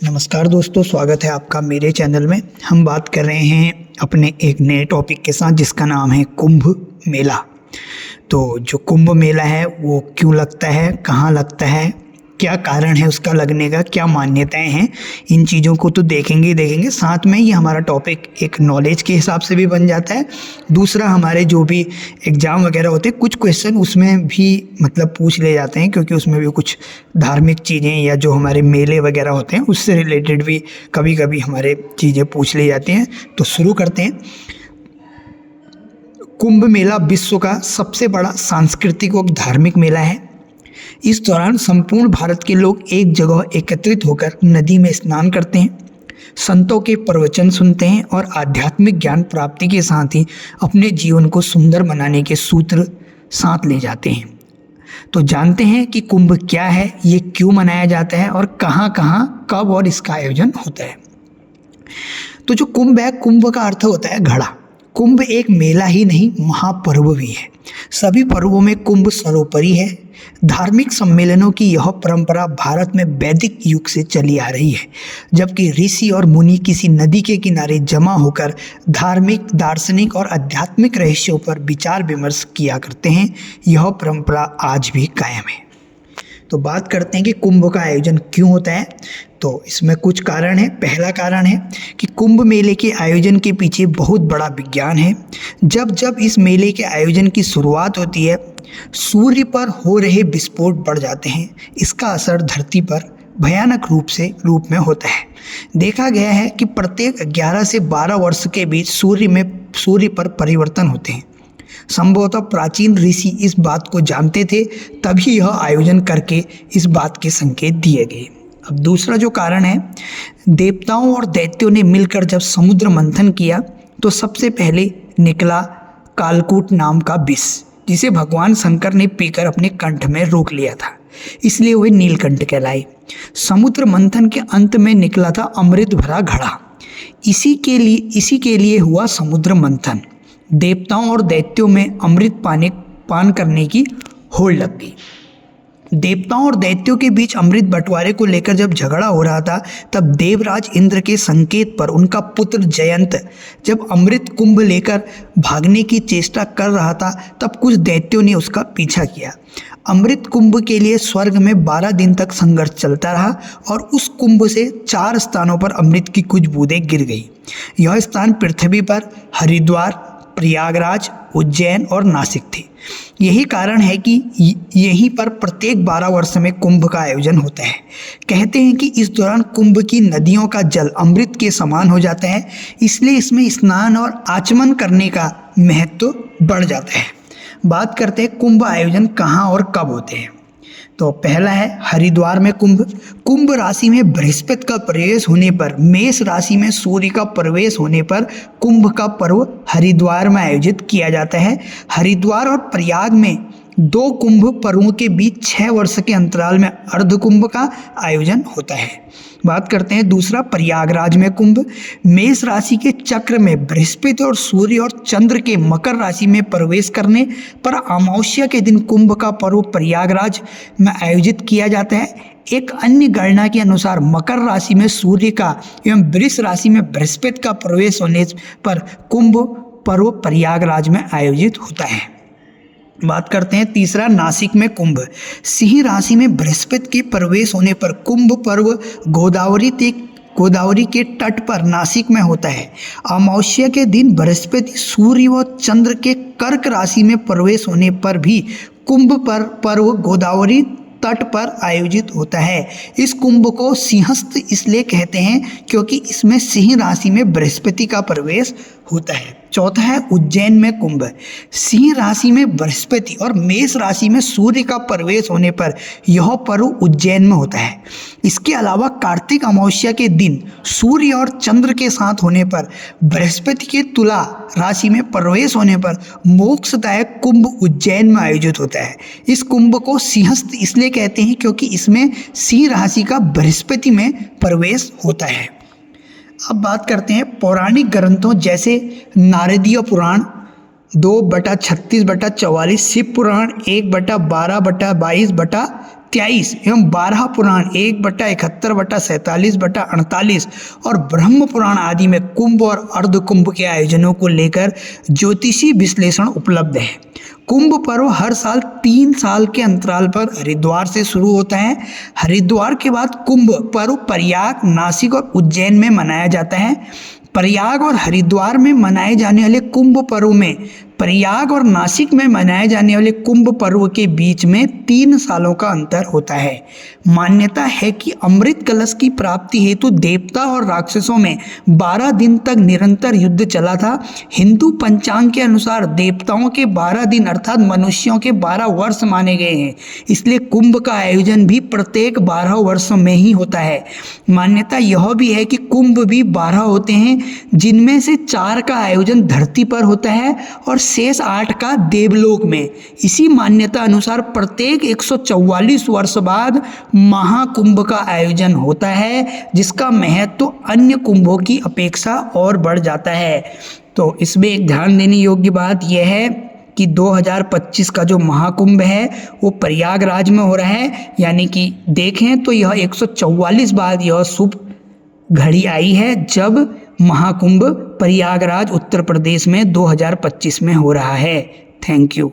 नमस्कार दोस्तों, स्वागत है आपका मेरे चैनल में। हम बात कर रहे हैं अपने एक नए टॉपिक के साथ जिसका नाम है कुंभ मेला। तो जो कुंभ मेला है वो क्यों लगता है, कहाँ लगता है, क्या कारण है उसका लगने का, क्या मान्यताएं हैं, इन चीज़ों को तो देखेंगे ही देखेंगे। साथ में ये हमारा टॉपिक एक नॉलेज के हिसाब से भी बन जाता है। दूसरा, हमारे जो भी एग्ज़ाम वगैरह होते हैं कुछ क्वेश्चन उसमें भी मतलब पूछ ले जाते हैं, क्योंकि उसमें भी कुछ धार्मिक चीज़ें या जो हमारे मेले वगैरह होते हैं उससे रिलेटेड भी कभी कभी हमारे चीज़ें पूछ ली जाती हैं। तो शुरू करते हैं। कुंभ मेला विश्व का सबसे बड़ा सांस्कृतिक और धार्मिक मेला है। इस दौरान संपूर्ण भारत के लोग एक जगह एकत्रित होकर नदी में स्नान करते हैं, संतों के प्रवचन सुनते हैं और आध्यात्मिक ज्ञान प्राप्ति के साथ ही अपने जीवन को सुंदर बनाने के सूत्र साथ ले जाते हैं। तो जानते हैं कि कुंभ क्या है, ये क्यों मनाया जाता है और कहाँ कहाँ कब और इसका आयोजन होता है। तो जो कुंभ है, कुंभ का अर्थ होता है घड़ा। कुंभ एक मेला ही नहीं, महापर्व भी है। सभी पर्वों में कुंभ सर्वोपरि है। धार्मिक सम्मेलनों की यह परंपरा भारत में वैदिक युग से चली आ रही है, जबकि ऋषि और मुनि किसी नदी के किनारे जमा होकर धार्मिक, दार्शनिक और आध्यात्मिक रहस्यों पर विचार विमर्श किया करते हैं। यह परंपरा आज भी कायम है। तो बात करते हैं कि कुंभ का आयोजन क्यों होता है। तो इसमें कुछ कारण है। पहला कारण है कि कुंभ मेले के आयोजन के पीछे बहुत बड़ा विज्ञान है। जब जब इस मेले के आयोजन की शुरुआत होती है, सूर्य पर हो रहे विस्फोट बढ़ जाते हैं। इसका असर धरती पर भयानक रूप में होता है। देखा गया है कि प्रत्येक 11 से 12 वर्ष के बीच सूर्य पर परिवर्तन होते हैं। संभवतः प्राचीन ऋषि इस बात को जानते थे, तभी यह आयोजन करके इस बात के संकेत दिए गए। अब दूसरा जो कारण है, देवताओं और दैत्यों ने मिलकर जब समुद्र मंथन किया तो सबसे पहले निकला कालकूट नाम का विष, जिसे भगवान शंकर ने पीकर अपने कंठ में रोक लिया था, इसलिए वे नीलकंठ कहलाए। समुद्र मंथन के अंत में निकला था अमृत भरा घड़ा। इसी के लिए हुआ समुद्र मंथन। देवताओं और दैत्यों में अमृत पान करने की होड़ लग गई। देवताओं और दैत्यों के बीच अमृत बंटवारे को लेकर जब झगड़ा हो रहा था, तब देवराज इंद्र के संकेत पर उनका पुत्र जयंत जब अमृत कुंभ लेकर भागने की चेष्टा कर रहा था, तब कुछ दैत्यों ने उसका पीछा किया। अमृत कुंभ के लिए स्वर्ग में 12 दिन तक संघर्ष चलता रहा और उस कुंभ से 4 स्थानों पर अमृत की कुछ बूंदें गिर गई। यह स्थान पृथ्वी पर हरिद्वार, प्रयागराज, उज्जैन और नासिक थे। यही कारण है कि यहीं पर प्रत्येक 12 वर्ष में कुंभ का आयोजन होता है। कहते हैं कि इस दौरान कुंभ की नदियों का जल अमृत के समान हो जाता है, इसलिए इसमें स्नान और आचमन करने का महत्व बढ़ जाता है। बात करते हैं कुंभ आयोजन कहाँ और कब होते हैं। तो पहला है हरिद्वार में कुंभ। कुंभ राशि में बृहस्पति का प्रवेश होने पर, मेष राशि में सूर्य का प्रवेश होने पर कुंभ का पर्व हरिद्वार में आयोजित किया जाता है। हरिद्वार और प्रयाग में 2 कुंभ पर्वों के बीच 6 वर्ष के अंतराल में अर्ध कुंभ का आयोजन होता है। बात करते हैं दूसरा, प्रयागराज में कुंभ। मेष राशि के चक्र में बृहस्पति और सूर्य और चंद्र के मकर राशि में प्रवेश करने पर अमावस्या के दिन कुंभ का पर्व प्रयागराज में आयोजित किया जाता है। एक अन्य गणना के अनुसार मकर राशि में सूर्य का एवं वृष राशि में बृहस्पति का प्रवेश होने पर कुंभ पर्व प्रयागराज में आयोजित होता है। बात करते हैं तीसरा, नासिक में कुंभ। सिंह राशि में बृहस्पति के प्रवेश होने पर कुंभ पर्व गोदावरी के तट पर नासिक में होता है। अमावस्या के दिन बृहस्पति, सूर्य व चंद्र के कर्क राशि में प्रवेश होने पर भी कुंभ पर्व गोदावरी तट पर आयोजित होता है। इस कुंभ को सिंहस्थ इसलिए कहते हैं क्योंकि इसमें सिंह राशि में बृहस्पति का प्रवेश होता है। चौथा है उज्जैन में कुंभ। सिंह राशि में बृहस्पति और मेष राशि में सूर्य का प्रवेश होने पर यह पर्व उज्जैन में होता है। इसके अलावा कार्तिक अमावस्या के दिन सूर्य और चंद्र के साथ होने पर, बृहस्पति के तुला राशि में प्रवेश होने पर मोक्षदायक कुंभ उज्जैन में आयोजित होता है। इस कुंभ को सिंहस्थ इसलिए कहते हैं क्योंकि इसमें सिंह राशि का बृहस्पति में प्रवेश होता है। अब बात करते हैं पौराणिक ग्रंथों जैसे नारदीय पुराण, 2/36/44, शिव पुराण 1/12/22/23 एवं 12 पुराण 1/71/47/48 और ब्रह्म पुराण आदि में कुंभ और अर्ध कुंभ के आयोजनों को लेकर ज्योतिषी विश्लेषण उपलब्ध है। कुंभ पर्व हर साल 3 साल के अंतराल पर हरिद्वार से शुरू होता है। हरिद्वार के बाद कुंभ पर्व प्रयाग, नासिक और उज्जैन में मनाया जाता है। प्रयाग और हरिद्वार में मनाए जाने वाले कुंभ पर्व में प्रयाग और नासिक में मनाए जाने वाले कुंभ पर्व के बीच में 3 सालों का अंतर होता है। मान्यता है कि अमृत कलश की प्राप्ति हेतु देवता और राक्षसों में 12 दिन तक निरंतर युद्ध चला था। हिंदू पंचांग के अनुसार देवताओं के 12 दिन अर्थात मनुष्यों के 12 वर्ष माने गए हैं, इसलिए कुंभ का आयोजन भी प्रत्येक 12 वर्षों में ही होता है। मान्यता यह भी है कि कुंभ भी 12 होते हैं, जिनमें से 4 का आयोजन धरती पर होता है और शेष 8 का देवलोक में। इसी मान्यता अनुसार प्रत्येक 144 वर्ष बाद महाकुंभ का आयोजन होता है, जिसका महत्व अन्य कुंभों की अपेक्षा और बढ़ जाता है। तो इसमें एक ध्यान देने योग्य बात यह है कि 2025 का जो महाकुंभ है वो प्रयागराज में हो रहा है, यानी कि देखें तो यह 144 बाद यह शुभ घड़ी आई है जब महाकुंभ प्रयागराज उत्तर प्रदेश में 2025 में हो रहा है। Thank you.